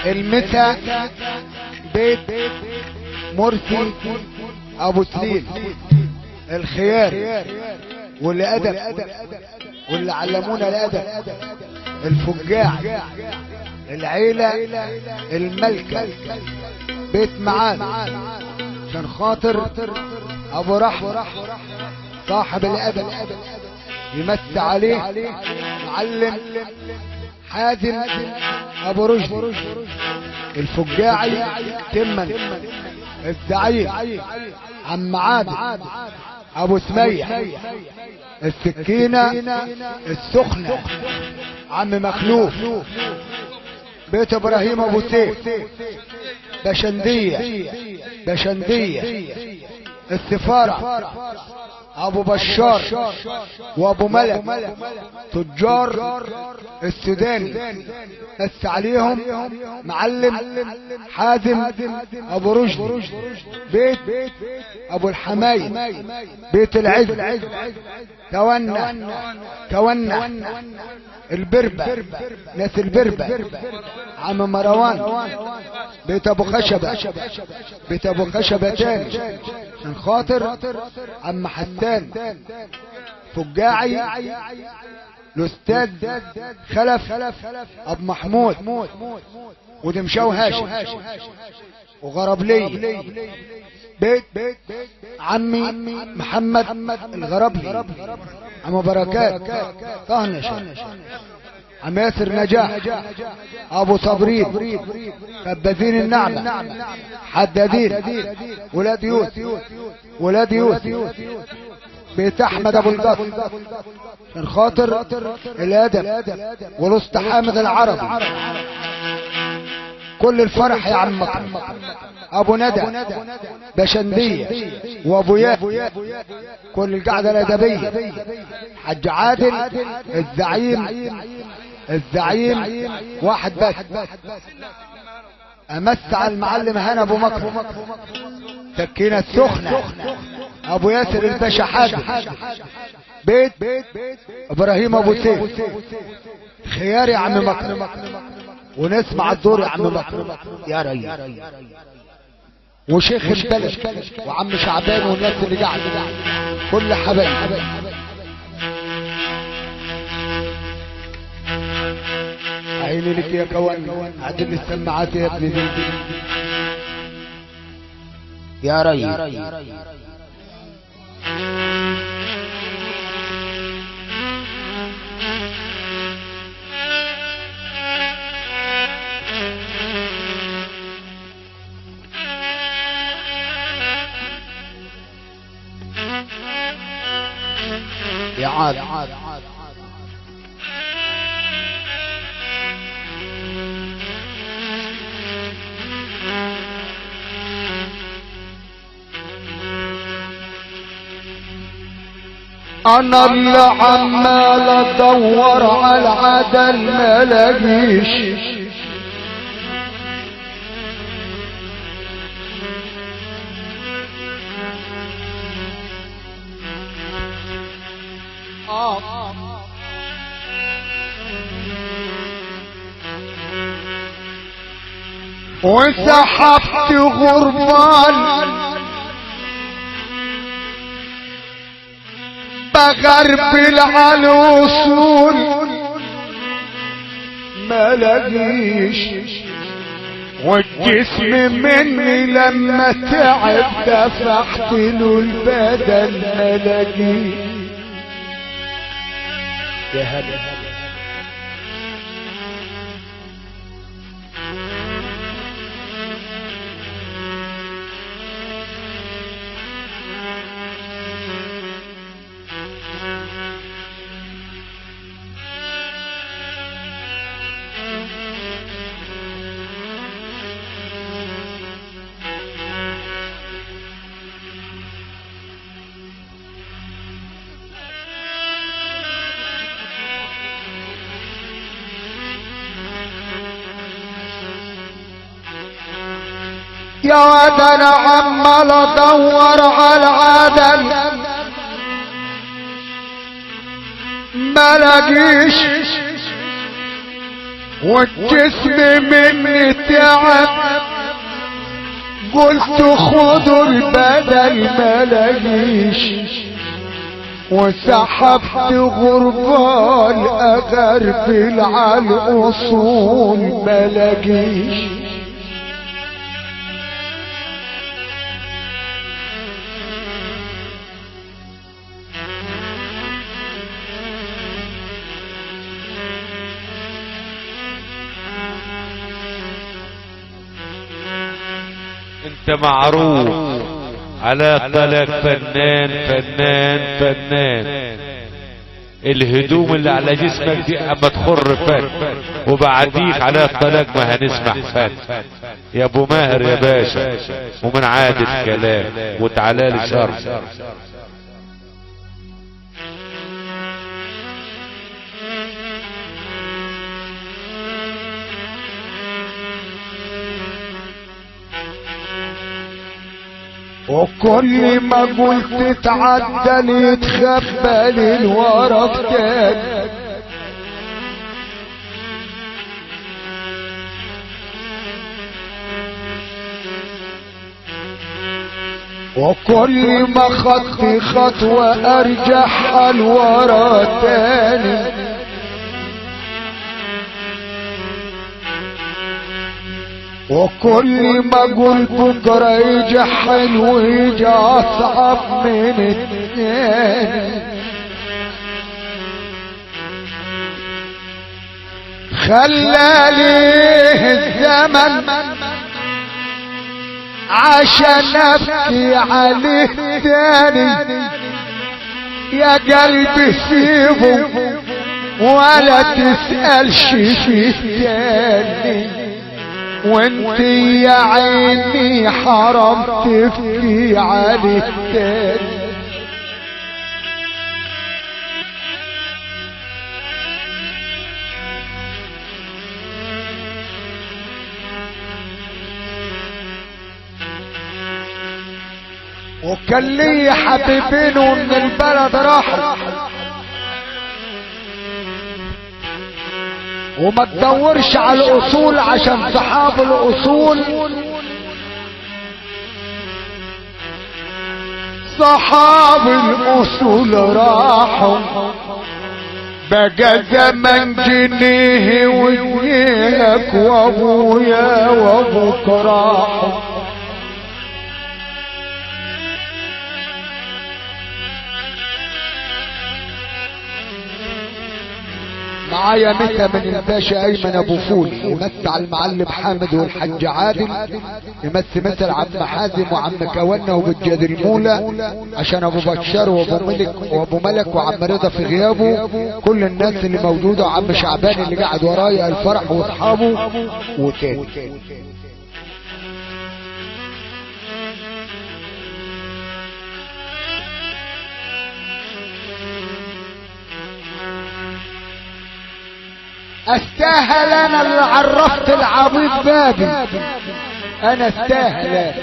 المسا بيت مرسي ابو سليم الخيار واللي ادب واللي علمونا الادب الفجاع العيلة الملكة بيت معاد عشان خاطر ابو رحمة صاحب الادب يمس عليه معلم حازم ابو رشدي الفجاعي تمن الزعيم عم عادل ابو سميح السكينة السخنة عم مخلوف بيت ابراهيم ابو سيف بشندية السفارة ابو بشار وابو ملك تجار السوداني بس عليهم معلم حازم ابو رشدي بيت ابو الحمايد بيت العز تونا البربة ناس البربة عم مروان بيت ابو خشبة تاني عشان خاطر عم حسان فجاعي الاستاذ خلف ابو محمود ودمشاو هاشم وغرب لي بيت عمي محمد الغربلي عم بركات طهنش عم ياسر نجاح ابو صبرين خبازين النعمة حدادين ولاد يوسف بيت احمد ابو القصر عشان خاطر الادب والاسطى حامد العربي كل الفرح يا عم ابو ندى بشندية وابو يا كل القعدة الادبية حج عادل الزعيم واحد بس امس على المعلم هنا ابو مكرم سكينة السخنة ابو ياسر الباشا حاجة بيت ابراهيم ابو سيف خيار يا عم مكرم ونسمع الدور يا عم مكرم يا ريس وشيخ البلد وعم شعبان والناس اللي قاعده كل حبايب عيني لك يا كوان عدل السماعات يا ابن زيد يا ريس يا عاد انا اللي عمال ادور على العدل ما لاقيش وسحبت غربان بغربل على الوصول ما لاقيش والجسم مني لما تعب دفعت له البدن ما لاقيش يا هلا يا واد انا عمال ادور على العدل ما لاقيش والجسم مني تعب، قلت خذوا البدل ما لاقيش، وسحبت غربال اغربل على الاصول ما لاقيش. انت معروف على طلاق فنان فنان فنان. الهدوم اللي على جسمك دي اما تخر فن، وبعديك على الطلاق ما هنسمع فن. يا ابو ماهر يا باشا، ومن عادة كلام وتعالى لي شر. وكل ما قلت تعدل يتخبى للورا تاني، وكل ما خدت خطوة ارجح الورا تاني. وكل ما اقول بكره يجي حلو يجي اصعب من الثاني. خلاليه الزمن عشان ابكي عليه تاني. يا قلبي سيبه ولا تسألش فيه تاني، وانت يا عيني حرام تفتي عليه تاني. وكان لي حبيبين ومن البلد راحوا، وما تدورش على الاصول عشان صحاب الاصول صحاب الاصول راحوا. بقى زمن جنيه وجنيهك وابويا وابوك راحوا. معايا متى من الباشا ايمن ابو فول، يمس على المعلم حامد والحج عادل، يمس مثل عم حازم وعم كونا وبالجدر المولى، عشان ابو بشار وابو ملك وعم رضا في غيابه، كل الناس اللي موجوده، وعم شعبان اللي قاعد ورايا الفرح واصحابه وتاني. استاهل انا اللي عرفت العبيد بابي، انا استاهل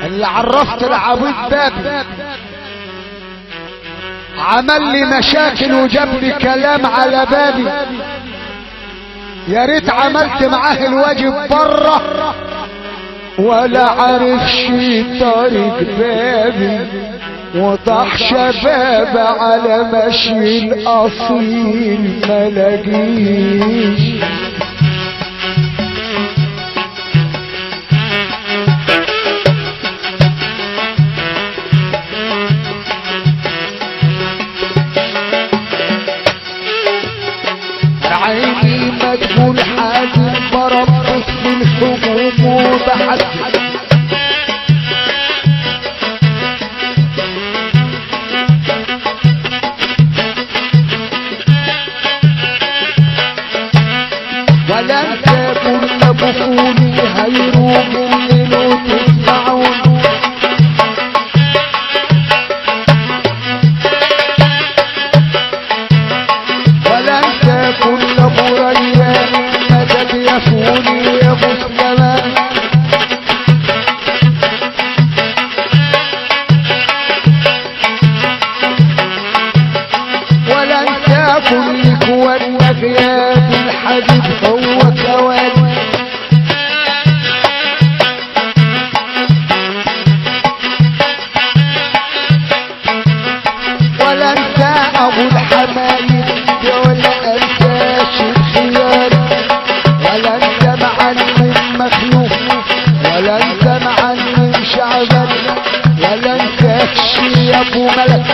اللي عرفت العبيد بابي. عمل لي مشاكل وجاب لي كلام على بابي، يا ريت عملت معاه الواجب بره ولا عرفش طريق بابي. وضح شباب على مشي الاصيل ملاقيش. عيني مدبول حازم بربص بالحبوب وبحسن، ولن تكن بخولي هيروم الليل تسمعون. ولن تكن بريان مدد يفوني يا مسلمان. يا ابو ملك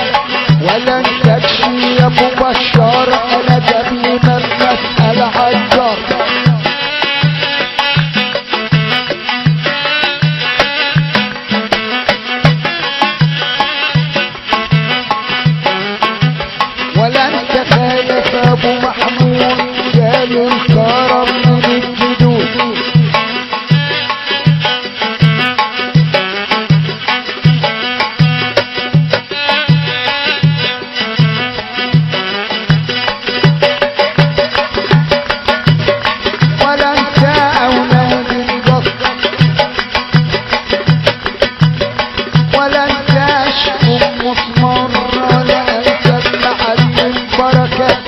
ولا انساكش يا ابو بشار، انا قبل ما اسال عالجار. ولا انت خايف ابو محمود جالي الكرم من الجدود. ولا انت اولاد القصر ولا انساش ام مسمار، ولا انسى معلم البركات.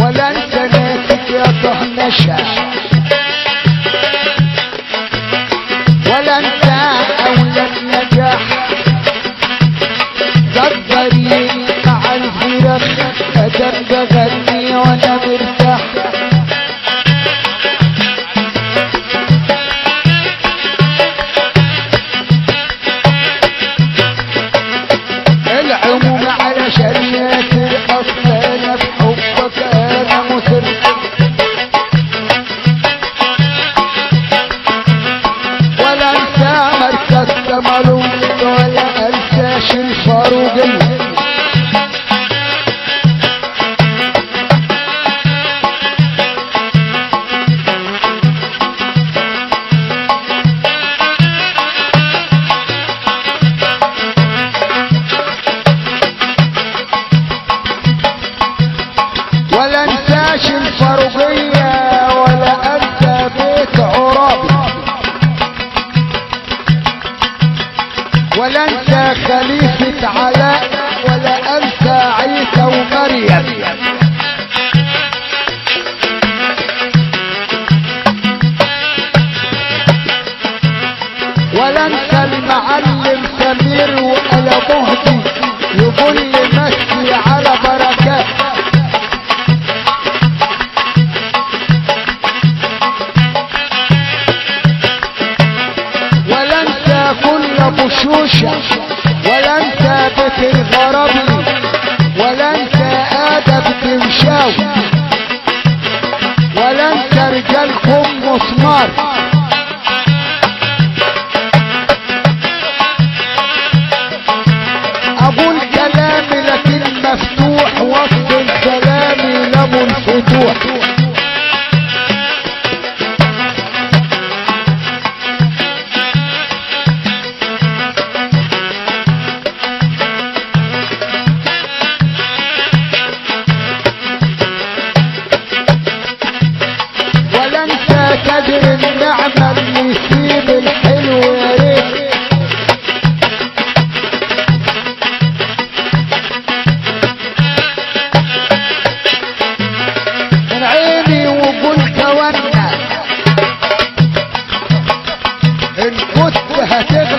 ولا انسى ناسك يا طهنشة، ولا انسى اولاد نجاح قدرين مع الفراخ، ادم بغني وانا مرتاح. العموم علشان ياسر اصلا انا في حبك انا مسر. ولا انسى مركز تمالون ولا انساش الفاروقية. ولا انساش الفاروقية ولا انسى بيت عرابي. ولا انسى خليفة علاء ولا انسى عيسى ومريم. ولا انسى المعلم سمير ولا مهدي يقول لي مسي على بركات. ولا انسى كل ابو شوشة ولا انسى بيت الغربي ولا انسى ادب تمشاوي. ولا انسى رجالكم مسمار. اقول كلامي لكن مفتوح وسط كلامي لم الفتوح. ولا انسى كدر النعمة اللي يسيب الحلو يا ريت. من عيني وقلت وانا ان كنت هتبقى